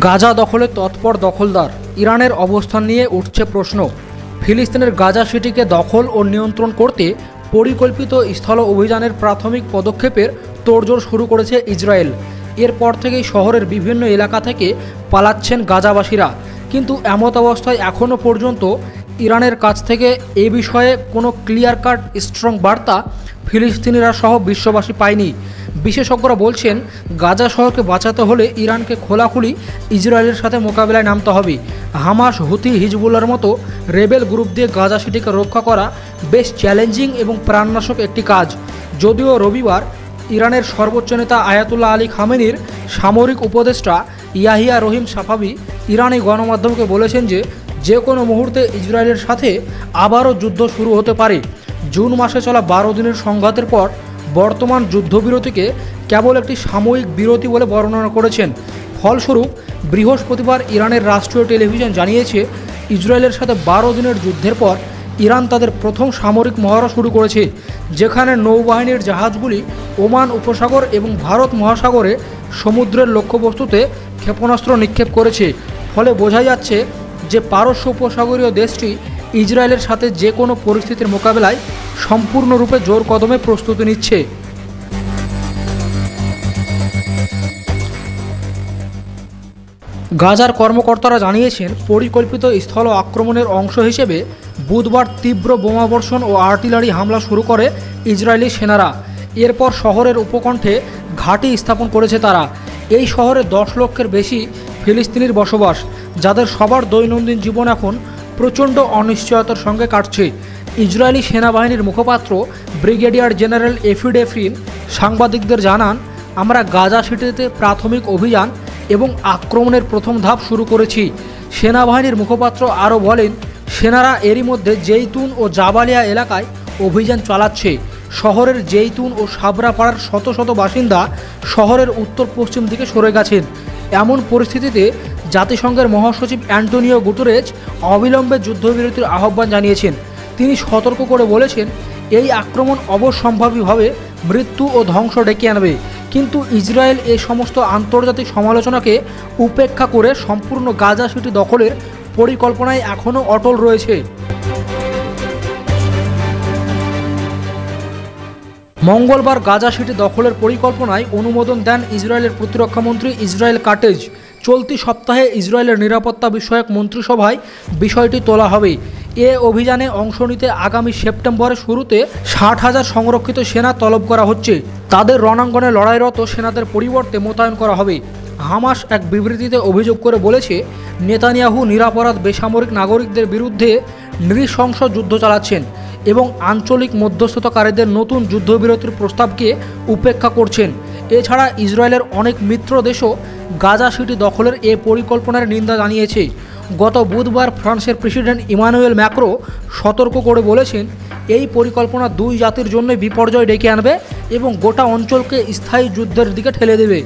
গাজা দখলে তৎপর দখলদার, ইরানের অবস্থান নিয়ে উঠছে প্রশ্ন। ফিলিস্তিনের গাজা সিটিকে দখল ও নিয়ন্ত্রণ করতে পরিকল্পিত স্থল অভিযানের প্রাথমিক পদক্ষেপের তোড়জোড় শুরু করেছে ইসরায়েল। এরপর থেকেই শহরের বিভিন্ন এলাকা থেকে পালাচ্ছেন গাজাবাসীরা। কিন্তু এমত অবস্থায় এখনও পর্যন্ত ইরানের কাছ থেকে এ বিষয়ে কোনো ক্লিয়ার কাট স্ট্রং বার্তা ফিলিস্তিনিরা সহ বিশ্ববাসী পায়নি। বিশেষজ্ঞরা বলছেন, গাজা শহরকে বাঁচাতে হলে ইরানকে খোলাখুলি ইসরায়েলের সাথে মোকাবিলায় নামতে হবে। হামাস, হুথি, হিজবুল্লাহর মতো রেবেল গ্রুপ দিয়ে গাজা সিটিকে রক্ষা করা বেশ চ্যালেঞ্জিং এবং প্রাণনাশক একটি কাজ। যদিও রবিবার ইরানের সর্বোচ্চ নেতা আয়াতুল্লাহ আলী খামেনির সামরিক উপদেষ্টা ইয়াহিয়া রহিম সাফাভি ইরানি গণমাধ্যমকে বলেছেন যে কোনো মুহূর্তে ইসরায়েলের সাথে আবারও যুদ্ধ শুরু হতে পারে। জুন মাসে চলা 12 দিনের সংঘাতের পর বর্তমান যুদ্ধবিরতিকে কেবল একটি সাময়িক বিরতি বলে বর্ণনা করেছেন। ফলস্বরূপ বৃহস্পতিবার ইরানের রাষ্ট্রীয় টেলিভিশন জানিয়েছে, ইসরায়েলের সাথে 12 দিনের যুদ্ধের পর ইরান তাদের প্রথম সামরিক মহড়া শুরু করেছে, যেখানে নৌবাহিনীর জাহাজগুলি ওমান উপসাগর এবং ভারত মহাসাগরে সমুদ্রের লক্ষ্যবস্তুতে ক্ষেপণাস্ত্র নিক্ষেপ করেছে। ফলে বোঝা যাচ্ছে যে পারস্য উপসাগরীয় দেশটি ইসরায়েলের সাথে যে কোনো পরিস্থিতির মোকাবেলায় সম্পূর্ণরূপে জোর কদমে প্রস্তুতি নিচ্ছে। গাজার কর্মকর্তারা জানিয়েছেন, পরিকল্পিত স্থল আক্রমণের অংশ হিসেবে বুধবার তীব্র বোমাবর্ষণ ও আর্টিলারি হামলা শুরু করে ইসরায়েলি সেনারা। এরপর শহরের উপকণ্ঠে ঘাঁটি স্থাপন করেছে তারা। এই শহরে 10 লক্ষের বেশি ফিলিস্তিনির বসবাস, যাদের সবার দৈনন্দিন জীবন এখন প্রচণ্ড অনিশ্চয়তার সঙ্গে কাটছে। ইসরায়েলি সেনাবাহিনীর মুখপাত্র ব্রিগেডিয়ার জেনারেল এফি ডেফরিন সাংবাদিকদের জানান, আমরা গাজা সিটিতে প্রাথমিক অভিযান এবং আক্রমণের প্রথম ধাপ শুরু করেছি। সেনাবাহিনীর মুখপাত্র আরও বলেন, সেনারা এরই মধ্যে জেইতুন ও জাবালিয়া এলাকায় অভিযান চালাচ্ছে। শহরের জেইতুন ও সাবরাপাড়ার শত শত বাসিন্দা শহরের উত্তর পশ্চিম দিকে সরে গেছেন। এমন পরিস্থিতিতে জাতিসংঘের মহাসচিব অ্যান্টোনিও গুতেরেস অবিলম্বে যুদ্ধবিরতির আহ্বান জানিয়েছেন। তিনি সতর্ক করে বলেছেন, এই আক্রমণ অবশ্যম্ভাবীভাবে মৃত্যু ও ধ্বংস ডেকে আনবে। কিন্তু ইসরায়েল এই সমস্ত আন্তর্জাতিক সমালোচনাকে উপেক্ষা করে সম্পূর্ণ গাজা সিটি দখলের পরিকল্পনায় এখনও অটল রয়েছে। মঙ্গলবার গাজা সিটি দখলের পরিকল্পনায় অনুমোদন দেন ইসরায়েলের প্রতিরক্ষামন্ত্রী ইসরায়েল কাটেজ। চলতি সপ্তাহে ইসরায়েলের নিরাপত্তা বিষয়ক মন্ত্রিসভায় বিষয়টি তোলা হবে। এ অভিযানে অংশ নিতে আগামী সেপ্টেম্বরের শুরুতে 60,000 সংরক্ষিত সেনা তলব করা হচ্ছে। তাদের রণাঙ্গনে লড়াইরত সেনাদের পরিবর্তে মোতায়েন করা হবে। হামাস এক বিবৃতিতে অভিযোগ করে বলেছে, নেতানিয়াহু নিরপরাধ বেসামরিক নাগরিকদের বিরুদ্ধে নৃশংস যুদ্ধ চালাচ্ছেন এবং আঞ্চলিক মধ্যস্থতাকারীদের নতুন যুদ্ধবিরতির প্রস্তাবকে উপেক্ষা করছেন। এছাড়া ইসরায়েলের অনেক মিত্র দেশও গাজা সিটি দখলের এ পরিকল্পনার নিন্দা জানিয়েছে। গত বুধবার ফ্রান্সের প্রেসিডেন্ট ইমানুয়েল ম্যাক্রো সতর্ক করে বলেছেন, এই পরিকল্পনা দুই জাতির জন্য বিপর্যয় ডেকে আনবে এবং গোটা অঞ্চলকে স্থায়ী যুদ্ধের দিকে ঠেলে দেবে।